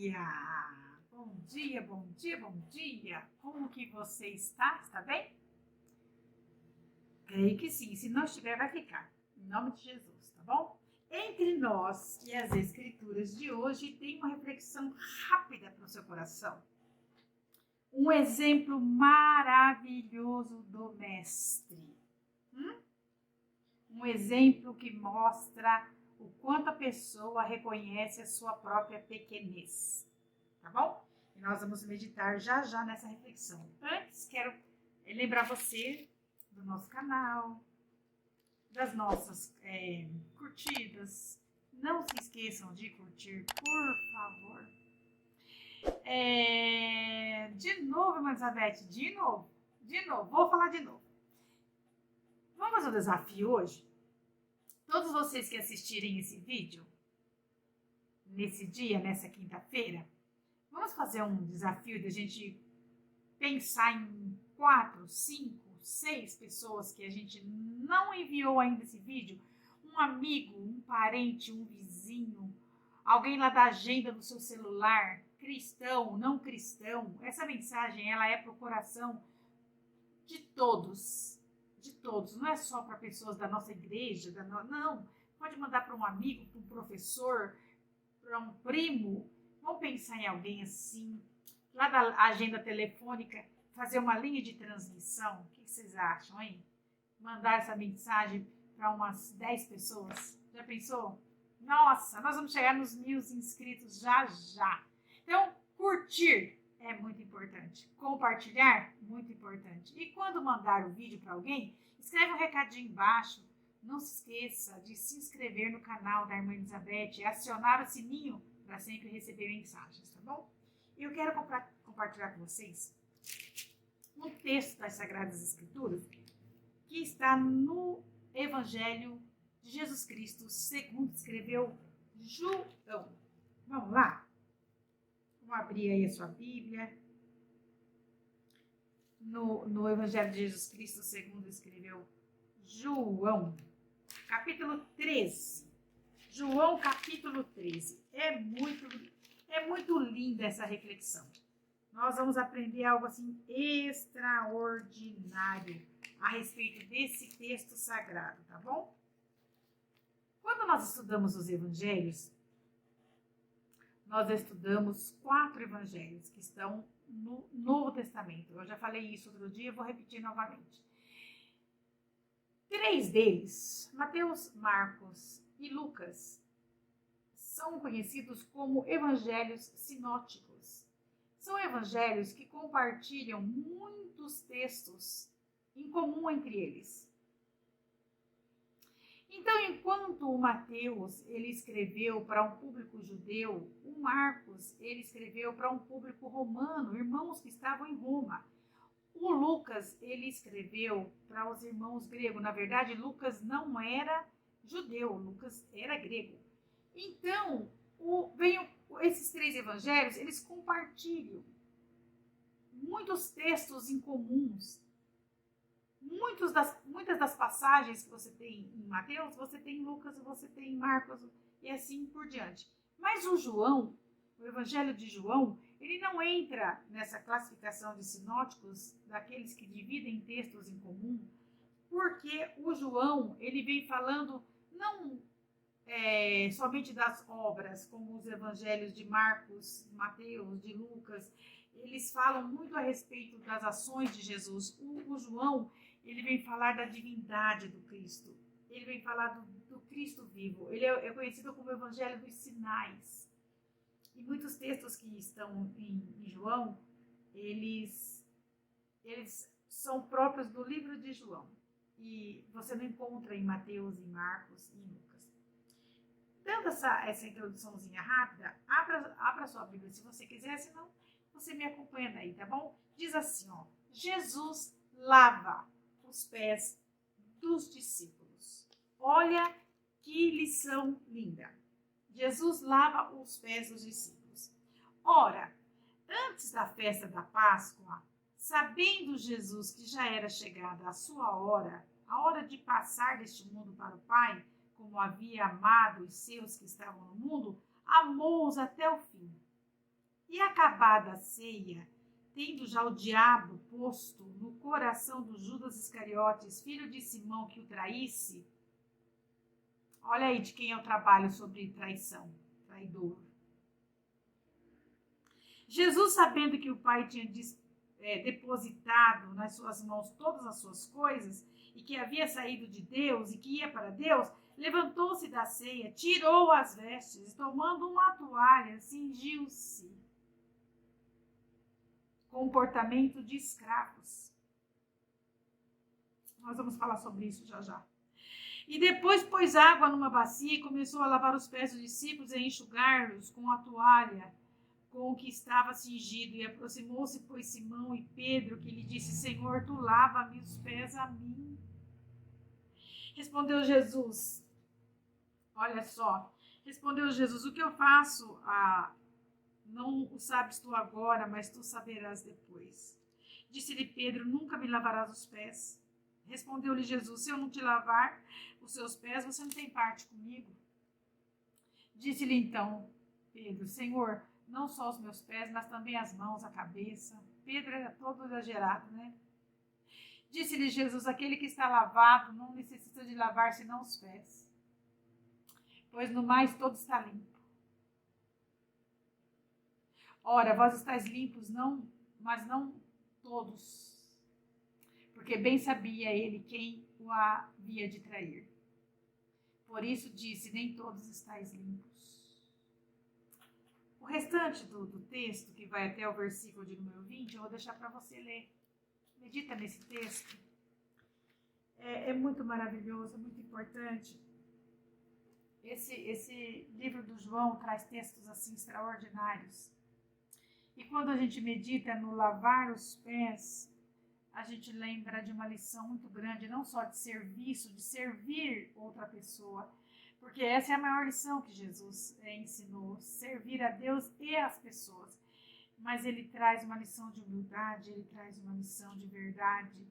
dia! Bom dia, bom dia, bom dia! Como que você está? Está bem? Creio que sim, se não estiver vai ficar. Em nome de Jesus, tá bom? Entre nós e as escrituras de hoje tem uma reflexão rápida para o seu coração. Um exemplo maravilhoso do mestre. Um exemplo que mostra o quanto a pessoa reconhece a sua própria pequenez. Tá bom? E nós vamos meditar já já nessa reflexão. Antes, quero lembrar você do nosso canal, das nossas curtidas. Não se esqueçam de curtir, por favor. De novo, Elizabeth, de novo, vou falar de novo. Vamos fazer o desafio hoje? Todos vocês que assistirem esse vídeo, nesse dia, nessa quinta-feira, vamos fazer um desafio de a gente pensar em 4, 5, 6 pessoas que a gente não enviou ainda esse vídeo. Um amigo, um parente, um vizinho, alguém lá da agenda do seu celular, cristão, não cristão. Essa mensagem, ela é para o coração de todos. De todos, não é só para pessoas da nossa igreja, não. Pode mandar para um amigo, para um professor, para um primo. Vamos pensar em alguém assim, lá da agenda telefônica, fazer uma linha de transmissão. O que vocês acham, hein? Mandar essa mensagem para umas 10 pessoas. Já pensou? Nossa, nós vamos chegar nos 1.000 inscritos já já. Então, curtir é muito importante. Compartilhar, muito importante. E quando mandar o vídeo para alguém, escreve um recadinho embaixo. Não se esqueça de se inscrever no canal da Irmã Elizabeth e acionar o sininho para sempre receber mensagens, tá bom? Eu quero compartilhar com vocês um texto das Sagradas Escrituras que está no Evangelho de Jesus Cristo, segundo escreveu João. Vamos lá? Vamos abrir aí a sua Bíblia. No Evangelho de Jesus Cristo, segundo escreveu João, capítulo 13. João, capítulo 13. É muito linda essa reflexão. Nós vamos aprender algo assim extraordinário a respeito desse texto sagrado, tá bom? Quando nós estudamos os evangelhos, nós estudamos 4 evangelhos que estão no Novo Testamento. Eu já falei isso outro dia, vou repetir novamente. 3 deles, Mateus, Marcos e Lucas, são conhecidos como evangelhos sinóticos. São evangelhos que compartilham muitos textos em comum entre eles. Então, enquanto o Mateus ele escreveu para um público judeu, o Marcos ele escreveu para um público romano, irmãos que estavam em Roma. O Lucas ele escreveu para os irmãos gregos. Na verdade, Lucas não era judeu, Lucas era grego. Então, esses 3 evangelhos, eles compartilham muitos textos em comuns. Muitas das passagens que você tem em Mateus, você tem em Lucas, você tem em Marcos e assim por diante. Mas o Evangelho de João, ele não entra nessa classificação de sinóticos, daqueles que dividem textos em comum, porque o João, ele vem falando não somente das obras, como os evangelhos de Marcos, Mateus, de Lucas, eles falam muito a respeito das ações de Jesus. O João, ele vem falar da divindade do Cristo, ele vem falar do Cristo vivo, ele é conhecido como o Evangelho dos Sinais. E muitos textos que estão em João, eles são próprios do livro de João, e você não encontra em Mateus, em Marcos e em Lucas. Dando essa introduçãozinha rápida, abra sua Bíblia se você quiser, senão você me acompanha daí, tá bom? Diz assim, ó, Jesus lava os pés dos discípulos. Olha que lição linda. Jesus lava os pés dos discípulos. Ora, antes da festa da Páscoa, sabendo Jesus que já era chegada a sua hora, a hora de passar deste mundo para o Pai, como havia amado os seus que estavam no mundo, amou-os até o fim. E acabada a ceia, tendo já o diabo posto no coração do Judas Iscariotes, filho de Simão, que o traísse, olha aí de quem é o trabalho sobre traição, traidor. Jesus, sabendo que o Pai tinha depositado nas suas mãos todas as suas coisas, e que havia saído de Deus e que ia para Deus, levantou-se da ceia, tirou as vestes, tomando uma toalha, cingiu-se. Comportamento de escravos. Nós vamos falar sobre isso já já. E depois pôs água numa bacia e começou a lavar os pés dos discípulos e enxugar-los com a toalha com o que estava cingido. E aproximou-se, pois, Simão e Pedro, que lhe disse: Senhor, tu lava-me os pés a mim. Respondeu Jesus, olha só, respondeu Jesus: o que eu faço, não o sabes tu agora, mas tu saberás depois. Disse-lhe Pedro: nunca me lavarás os pés. Respondeu-lhe Jesus: se eu não te lavar os seus pés, você não tem parte comigo. Disse-lhe então Pedro: Senhor, não só os meus pés, mas também as mãos, a cabeça. Pedro era todo exagerado, né? Disse-lhe Jesus: aquele que está lavado não necessita de lavar senão os pés, pois no mais todo está limpo. Ora, vós estáis limpos, não, mas não todos, porque bem sabia ele quem o havia de trair. Por isso disse: nem todos estáis limpos. O restante do texto, que vai até o versículo de número 20, eu vou deixar para você ler. Medita nesse texto. É muito maravilhoso, é muito importante. Esse livro do João traz textos assim extraordinários. E quando a gente medita no lavar os pés, a gente lembra de uma lição muito grande, não só de serviço, de servir outra pessoa, porque essa é a maior lição que Jesus ensinou, servir a Deus e as pessoas. Mas ele traz uma lição de humildade, ele traz uma lição de verdade.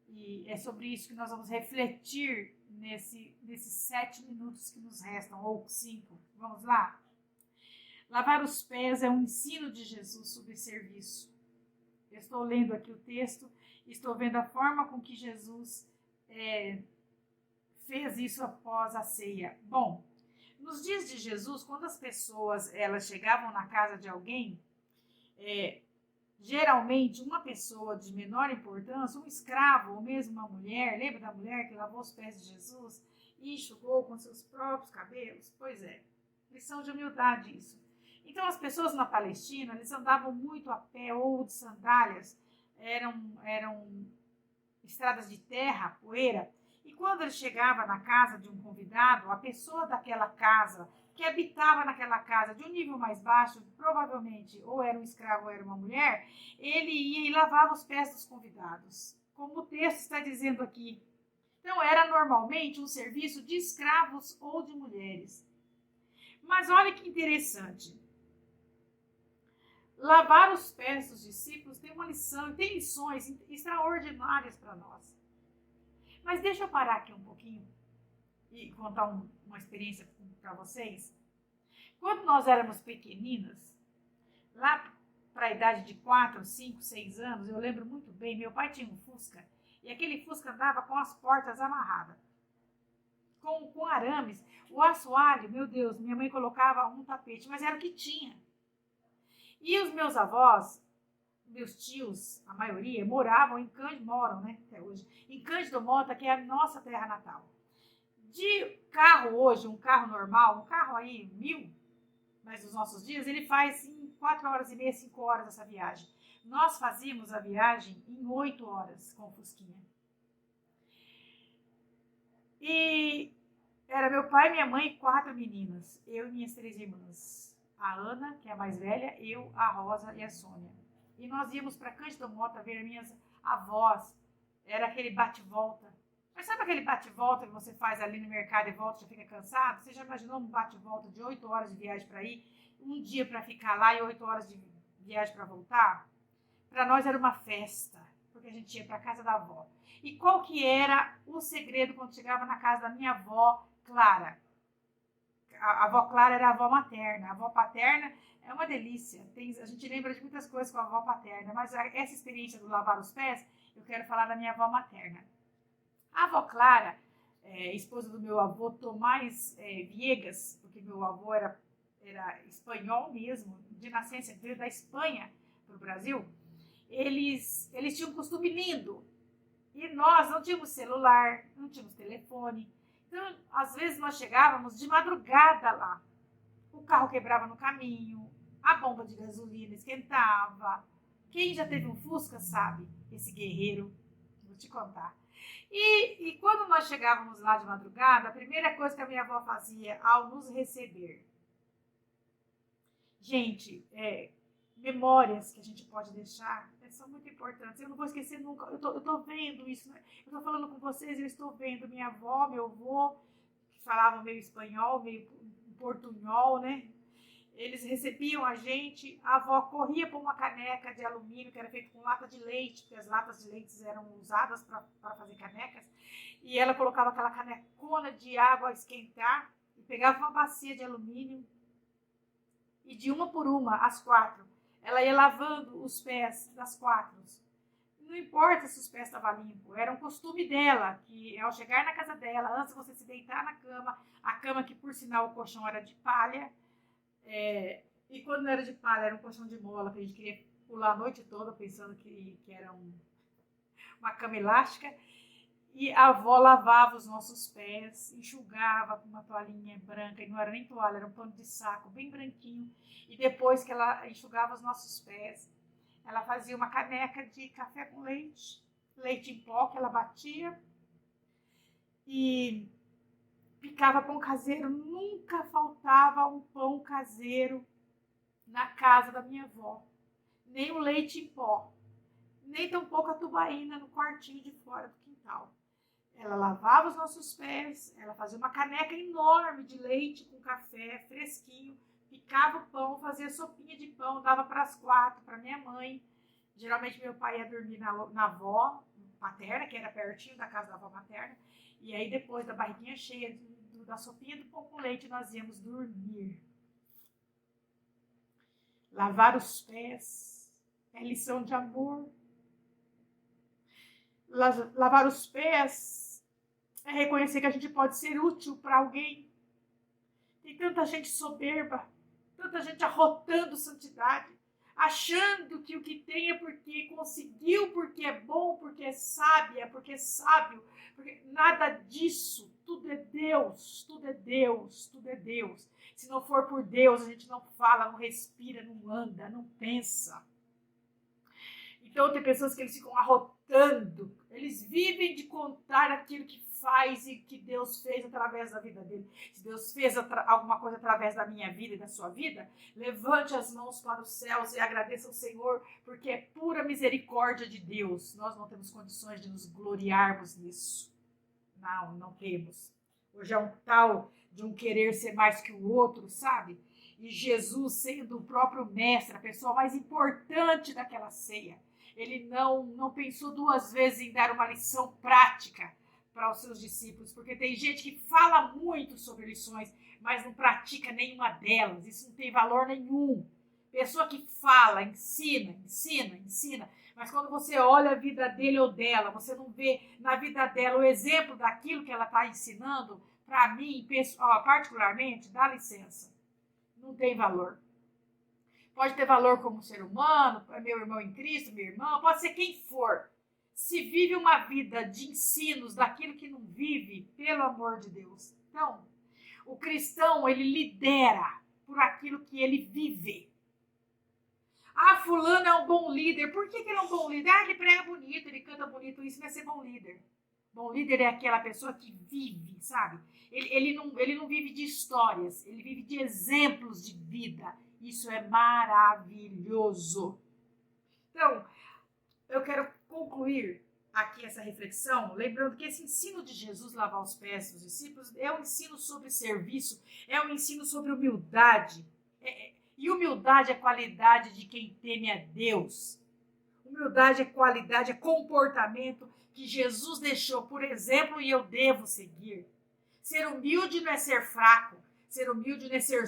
E é sobre isso que nós vamos refletir nesses 7 minutos que nos restam, ou 5. Vamos lá? Lavar os pés é um ensino de Jesus sobre serviço. Eu estou lendo aqui o texto, estou vendo a forma com que Jesus fez isso após a ceia. Bom, nos dias de Jesus, quando as pessoas elas chegavam na casa de alguém, geralmente uma pessoa de menor importância, um escravo ou mesmo uma mulher, lembra da mulher que lavou os pés de Jesus e enxugou com seus próprios cabelos? Pois é, lição de humildade isso. Então as pessoas na Palestina, eles andavam muito a pé ou de sandálias, eram estradas de terra, poeira, e quando ele chegava na casa de um convidado, a pessoa daquela casa, que habitava naquela casa de um nível mais baixo, provavelmente ou era um escravo ou era uma mulher, ele ia e lavava os pés dos convidados, como o texto está dizendo aqui. Então era normalmente um serviço de escravos ou de mulheres. Mas olha que interessante. Lavar os pés dos discípulos tem uma lição, tem lições extraordinárias para nós. Mas deixa eu parar aqui um pouquinho e contar uma experiência para vocês. Quando nós éramos pequeninas, lá para a idade de 4, 5, 6 anos, eu lembro muito bem, meu pai tinha um Fusca, e aquele Fusca andava com as portas amarradas, com arames. O assoalho, meu Deus, minha mãe colocava um tapete, mas era o que tinha. E os meus avós, meus tios, a maioria, moram, né, até hoje, em Cândido Mota, que é a nossa terra natal. De carro hoje, um carro normal, um carro aí, 1000, mas nos nossos dias, ele faz em 4 horas e meia, 5 horas essa viagem. Nós fazíamos a viagem em 8 horas com o Fusquinha. E era meu pai, minha mãe e 4 meninas, eu e minhas 3 irmãs. A Ana, que é a mais velha, eu, a Rosa e a Sônia. E nós íamos para Cândido Mota ver minhas avós. Era aquele bate-volta. Mas sabe aquele bate-volta que você faz ali no mercado e volta e já fica cansado? Você já imaginou um bate-volta de 8 horas de viagem para ir? Um dia para ficar lá e 8 horas de viagem para voltar? Para nós era uma festa, porque a gente ia para a casa da avó. E qual que era o segredo quando chegava na casa da minha avó, Clara? a avó Clara era a avó materna. A avó paterna é uma delícia. A gente lembra de muitas coisas com a avó paterna, mas essa experiência do lavar os pés, eu quero falar da minha avó materna. A avó Clara, esposa do meu avô Tomás Viegas, porque meu avô era espanhol mesmo, de nascença, veio da Espanha para o Brasil, eles tinham um costume lindo. E nós não tínhamos celular, não tínhamos telefone. Então, às vezes, nós chegávamos de madrugada lá. O carro quebrava no caminho, a bomba de gasolina esquentava. Quem já teve um Fusca sabe, esse guerreiro, vou te contar. E quando nós chegávamos lá de madrugada, a primeira coisa que a minha avó fazia ao nos receber, gente, memórias que a gente pode deixar são muito importantes. Eu não vou esquecer nunca. Eu tô vendo isso, né? Eu tô falando com vocês, eu estou vendo minha avó, meu avô, que falavam meio espanhol, meio portunhol, né? Eles recebiam a gente, a avó corria para uma caneca de alumínio que era feita com lata de leite, porque as latas de leite eram usadas para fazer canecas, e ela colocava aquela canecona de água a esquentar e pegava uma bacia de alumínio e de uma por uma, as 4, ela ia lavando os pés das 4. Não importa se os pés estavam limpos, era um costume dela, que ao chegar na casa dela, antes de você se deitar na cama, a cama que por sinal o colchão era de palha, e quando não era de palha, era um colchão de mola, que a gente queria pular a noite toda pensando que era uma cama elástica, e a avó lavava os nossos pés, enxugava com uma toalhinha branca, e não era nem toalha, era um pano de saco bem branquinho, e depois que ela enxugava os nossos pés, ela fazia uma caneca de café com leite, leite em pó que ela batia, e picava pão caseiro. Nunca faltava um pão caseiro na casa da minha avó, nem o leite em pó, nem tampouco a tubaína no quartinho de fora do quintal. Ela lavava os nossos pés, ela fazia uma caneca enorme de leite com café fresquinho, picava o pão, fazia sopinha de pão, dava para as 4, para minha mãe. Geralmente meu pai ia dormir na avó materna, que era pertinho da casa da avó materna, e aí depois da barriguinha cheia da sopinha do pão com leite, nós íamos dormir. Lavar os pés é lição de amor. Lavar os pés é reconhecer que a gente pode ser útil para alguém. Tem tanta gente soberba, tanta gente arrotando santidade, achando que o que tem é porque conseguiu, porque é bom, porque é sábia, porque é sábio, porque nada disso. Tudo é Deus, tudo é Deus, tudo é Deus. Se não for por Deus, a gente não fala, não respira, não anda, não pensa. Então tem pessoas que eles ficam arrotando, eles vivem de contar aquilo que faz e que Deus fez através da vida dele. Se Deus fez alguma coisa através da minha vida e da sua vida, levante as mãos para os céus e agradeça ao Senhor, porque é pura misericórdia de Deus. Nós não temos condições de nos gloriarmos nisso. Não temos. Hoje é um tal de um querer ser mais que o outro, sabe? E Jesus, sendo o próprio mestre, a pessoa mais importante daquela ceia, ele não pensou 2 vezes em dar uma lição prática para os seus discípulos, porque tem gente que fala muito sobre lições, mas não pratica nenhuma delas. Isso não tem valor nenhum. Pessoa que fala, ensina, mas quando você olha a vida dele ou dela, você não vê na vida dela o exemplo daquilo que ela está ensinando, para mim, particularmente, dá licença, não tem valor. Pode ter valor como ser humano, meu irmão em Cristo, minha irmã, pode ser quem for. Se vive uma vida de ensinos daquilo que não vive, pelo amor de Deus. Então, o cristão, ele lidera por aquilo que ele vive. Fulano é um bom líder. Por que ele é um bom líder? Ele prega bonito, ele canta bonito. Isso não é ser bom líder. Bom líder é aquela pessoa que vive, sabe? Ele não vive de histórias, ele vive de exemplos de vida. Isso é maravilhoso. Então, eu quero concluir aqui essa reflexão, lembrando que esse ensino de Jesus lavar os pés dos discípulos é um ensino sobre serviço, é um ensino sobre humildade. E humildade é qualidade de quem teme a Deus. Humildade é qualidade, é comportamento que Jesus deixou, por exemplo, e eu devo seguir. Ser humilde não é ser fraco. Ser humilde não é ser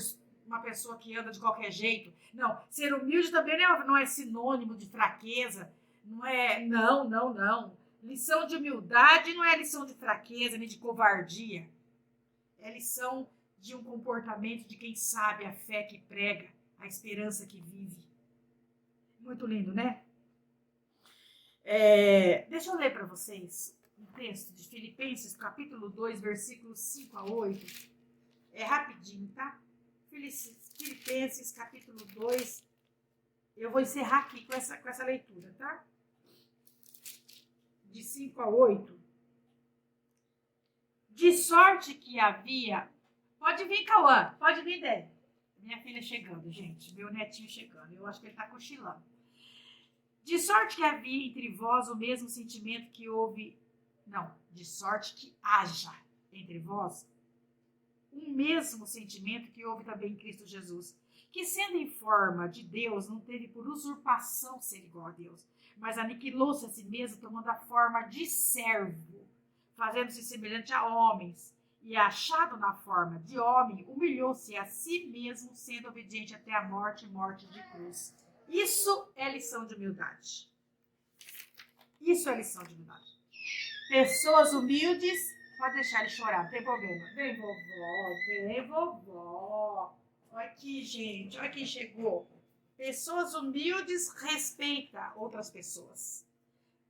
uma pessoa que anda de qualquer jeito. Não, ser humilde também não é sinônimo de fraqueza. Não é, não. Lição de humildade não é lição de fraqueza nem de covardia. É lição de um comportamento de quem sabe a fé que prega, a esperança que vive. Muito lindo, né? Deixa eu ler para vocês um texto de Filipenses, capítulo 2, versículos 5 a 8. É rapidinho, tá? Filipenses, capítulo 2. Eu vou encerrar aqui com essa leitura, tá? De 5 a 8. De sorte que havia... Pode vir, Cauã. Pode vir, Dé. Minha filha chegando, gente. Meu netinho chegando. Eu acho que ele tá cochilando. De sorte que havia entre vós o mesmo sentimento que houve... Não, de sorte que haja entre vós o mesmo sentimento que houve também em Cristo Jesus, que sendo em forma de Deus, não teve por usurpação ser igual a Deus, mas aniquilou-se a si mesmo, tomando a forma de servo, fazendo-se semelhante a homens, e achado na forma de homem, humilhou-se a si mesmo, sendo obediente até a morte de cruz. Isso é lição de humildade. Isso é lição de humildade. Pessoas humildes, pode deixar ele chorar, não tem problema. Vem, vovó. Olha aqui, gente, olha quem chegou. Pessoas humildes respeitam outras pessoas.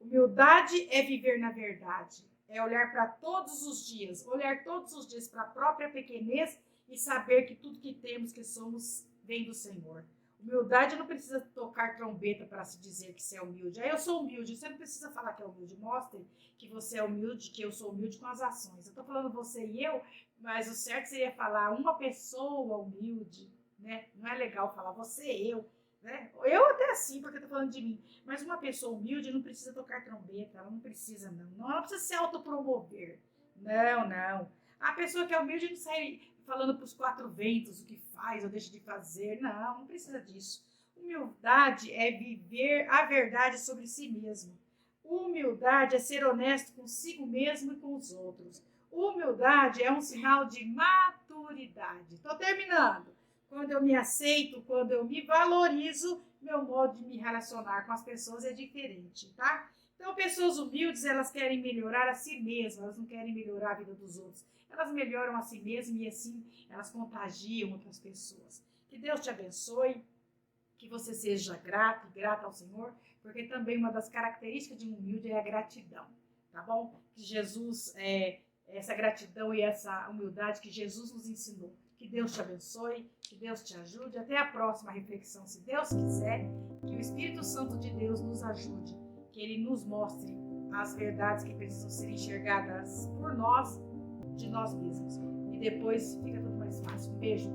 Humildade é viver na verdade. É olhar para todos os dias para a própria pequenez e saber que tudo que temos, que somos, vem do Senhor. Humildade não precisa tocar trombeta para se dizer que você é humilde. Eu sou humilde. Você não precisa falar que é humilde. Mostre que você é humilde, que eu sou humilde com as ações. Eu estou falando você e eu, mas o certo seria falar uma pessoa humilde, né? Não é legal falar você e eu, né? Eu até assim, porque eu estou falando de mim. Mas uma pessoa humilde não precisa tocar trombeta. Ela não precisa, não. Ela precisa se autopromover. Não. A pessoa que é humilde não sai falando para os quatro ventos o que faz ou deixa de fazer. Não precisa disso. Humildade é viver a verdade sobre si mesmo. Humildade é ser honesto consigo mesmo e com os outros. Humildade é um sinal de maturidade. Estou terminando. Quando eu me aceito, quando eu me valorizo, meu modo de me relacionar com as pessoas é diferente, tá? Então, pessoas humildes, elas querem melhorar a si mesmas, elas não querem melhorar a vida dos outros. Elas melhoram a si mesmas e assim elas contagiam outras pessoas. Que Deus te abençoe, que você seja grato e grata ao Senhor, porque também uma das características de um humilde é a gratidão, tá bom? Que Jesus, essa gratidão e essa humildade que Jesus nos ensinou. Que Deus te abençoe, que Deus te ajude. Até a próxima reflexão, se Deus quiser, que o Espírito Santo de Deus nos ajude, que Ele nos mostre as verdades que precisam ser enxergadas por nós, de nós mesmos. E depois fica tudo mais fácil. Um beijo.